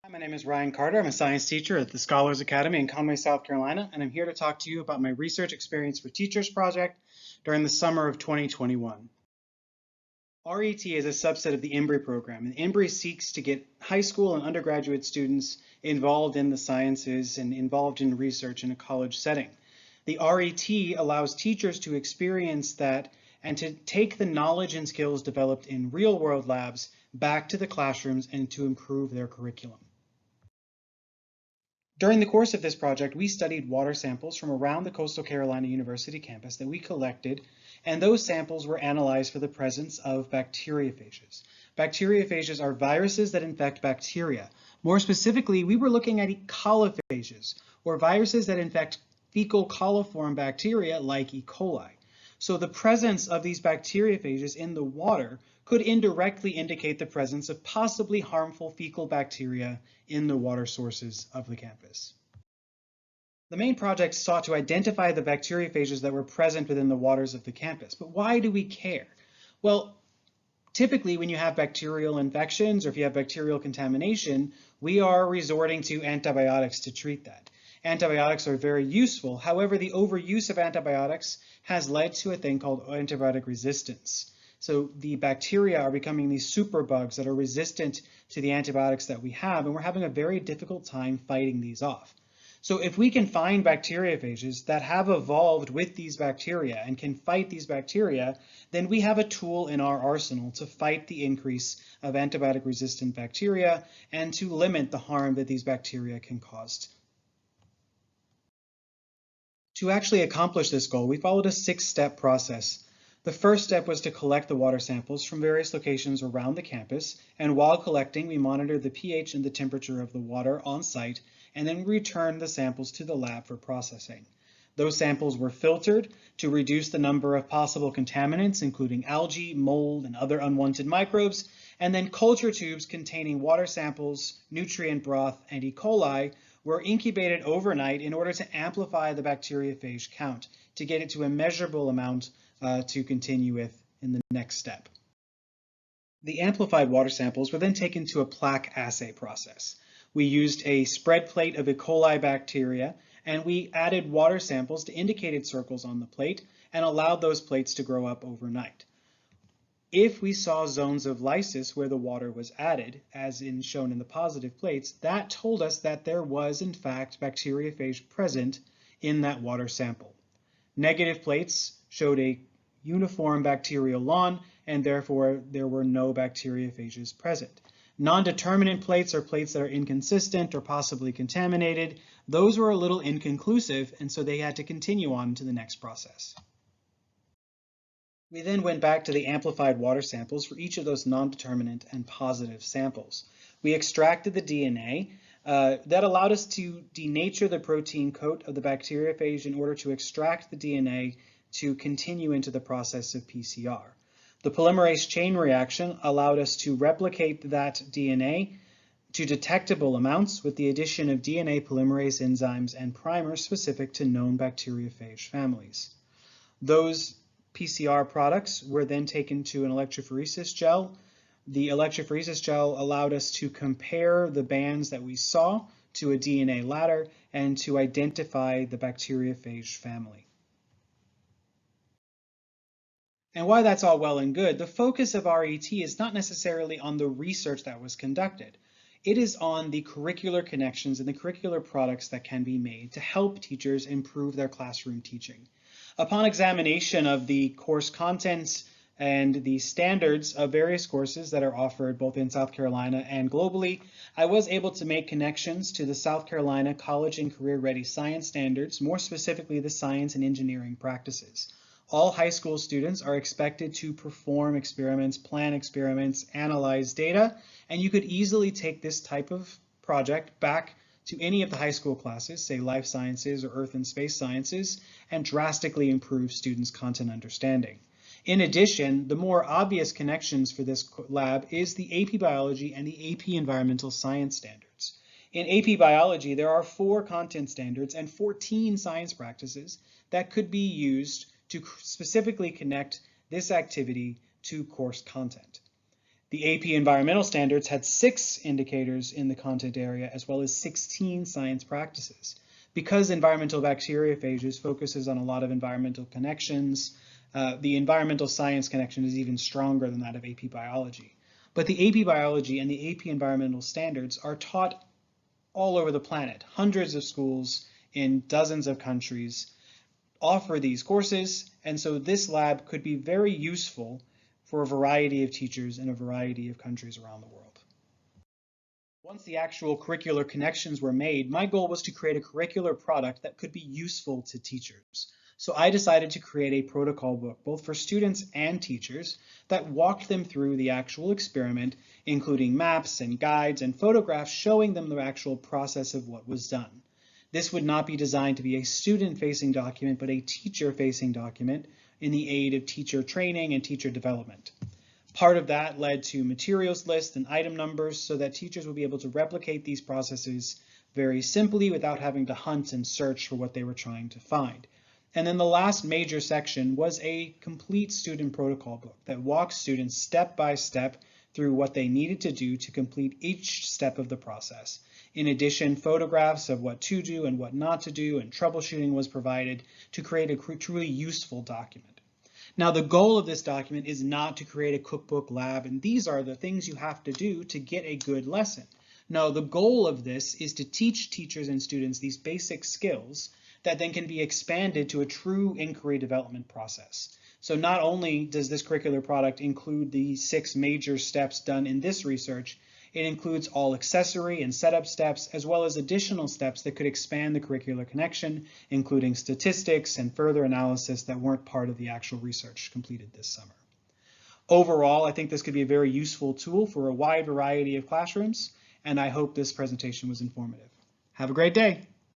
Hi, my name is Ryan Carter. I'm a science teacher at the Scholars Academy in Conway, South Carolina, and I'm here to talk to you about my research experience for Teachers project during the summer of 2021. RET is a subset of the IMBRI program, and IMBRI seeks to get high school and undergraduate students involved in the sciences and involved in research in a college setting. The RET allows teachers to experience that and to take the knowledge and skills developed in real-world labs back to the classrooms and to improve their curriculum. During the course of this project, we studied water samples from around the Coastal Carolina University campus that we collected, and those samples were analyzed for the presence of bacteriophages. Bacteriophages are viruses that infect bacteria. More specifically, we were looking at coliphages, or viruses that infect fecal coliform bacteria like E. coli. So the presence of these bacteriophages in the water could indirectly indicate the presence of possibly harmful fecal bacteria in the water sources of the campus. The main project sought to identify the bacteriophages that were present within the waters of the campus. But why do we care? Well, typically when you have bacterial infections or if you have bacterial contamination, we are resorting to antibiotics to treat that. Antibiotics are very useful. However, the overuse of antibiotics has led to a thing called antibiotic resistance. So the bacteria are becoming these superbugs that are resistant to the antibiotics that we have, and we're having a very difficult time fighting these off. So if we can find bacteriophages that have evolved with these bacteria and can fight these bacteria, then we have a tool in our arsenal to fight the increase of antibiotic-resistant bacteria and to limit the harm that these bacteria can cause. To actually accomplish this goal, we followed a 6-step process. The first step was to collect the water samples from various locations around the campus, and while collecting, we monitored the pH and the temperature of the water on site, and then returned the samples to the lab for processing. Those samples were filtered to reduce the number of possible contaminants, including algae, mold, and other unwanted microbes, and then culture tubes containing water samples, nutrient broth, and E. coli were incubated overnight in order to amplify the bacteriophage count to get it to a measurable amount to continue with in the next step. The amplified water samples were then taken to a Plaque assay process. We used a spread plate of E. coli bacteria, and we added water samples to indicated circles on the plate and allowed those plates to grow up overnight. If we saw zones of lysis where the water was added, as shown in the positive plates, that told us that there was, in fact, bacteriophage present in that water sample. Negative plates showed a uniform bacterial lawn, and therefore there were no bacteriophages present. Non-determinant plates are plates that are inconsistent or possibly contaminated. Those were a little inconclusive, and so they had to continue on to the next process. We then went back to the amplified water samples for each of those non-determinant and positive samples. We extracted the DNA that allowed us to denature the protein coat of the bacteriophage in order to extract the DNA to continue into the process of PCR. The polymerase chain reaction allowed us to replicate that DNA to detectable amounts with the addition of DNA polymerase enzymes and primers specific to known bacteriophage families. Those PCR products were then taken to an electrophoresis gel. The electrophoresis gel allowed us to compare the bands that we saw to a DNA ladder and to identify the bacteriophage family. And while that's all well and good, the focus of RET is not necessarily on the research that was conducted. It is on the curricular connections and the curricular products that can be made to help teachers improve their classroom teaching. Upon examination of the course contents and the standards of various courses that are offered both in South Carolina and globally, I was able to make connections to the South Carolina College and Career Ready Science Standards, more specifically the science and engineering practices. All high school students are expected to perform experiments, plan experiments, analyze data, and you could easily take this type of project back to any of the high school classes, say life sciences or earth and space sciences, and drastically improve students' content understanding. In addition, the more obvious connections for this lab is the AP Biology and the AP Environmental Science standards. In AP Biology, there are 4 content standards and 14 science practices that could be used to specifically connect this activity to course content. The AP Environmental Standards had 6 indicators in the content area, as well as 16 science practices. Because environmental bacteriophages focuses on a lot of environmental connections, the environmental science connection is even stronger than that of AP Biology. But the AP Biology and the AP Environmental Standards are taught all over the planet. Hundreds of schools in dozens of countries offer these courses, and so this lab could be very useful for a variety of teachers in a variety of countries around the world. Once the actual curricular connections were made, my goal was to create a curricular product that could be useful to teachers. So I decided to create a protocol book, both for students and teachers, that walked them through the actual experiment, including maps and guides and photographs showing them the actual process of what was done. This would not be designed to be a student-facing document, but a teacher-facing document in the aid of teacher training and teacher development. Part of that led to materials lists and item numbers so that teachers would be able to replicate these processes very simply without having to hunt and search for what they were trying to find. And then the last major section was a complete student protocol book that walks students step by step through what they needed to do to complete each step of the process. In addition, photographs of what to do and what not to do and troubleshooting was provided to create a truly useful document. Now, the goal of this document is not to create a cookbook lab, and these are the things you have to do to get a good lesson. No, the goal of this is to teach teachers and students these basic skills that then can be expanded to a true inquiry development process. So not only does this curricular product include the 6 major steps done in this research, it includes all accessory and setup steps, as well as additional steps that could expand the curricular connection, including statistics and further analysis that weren't part of the actual research completed this summer. Overall, I think this could be a very useful tool for a wide variety of classrooms, and I hope this presentation was informative. Have a great day.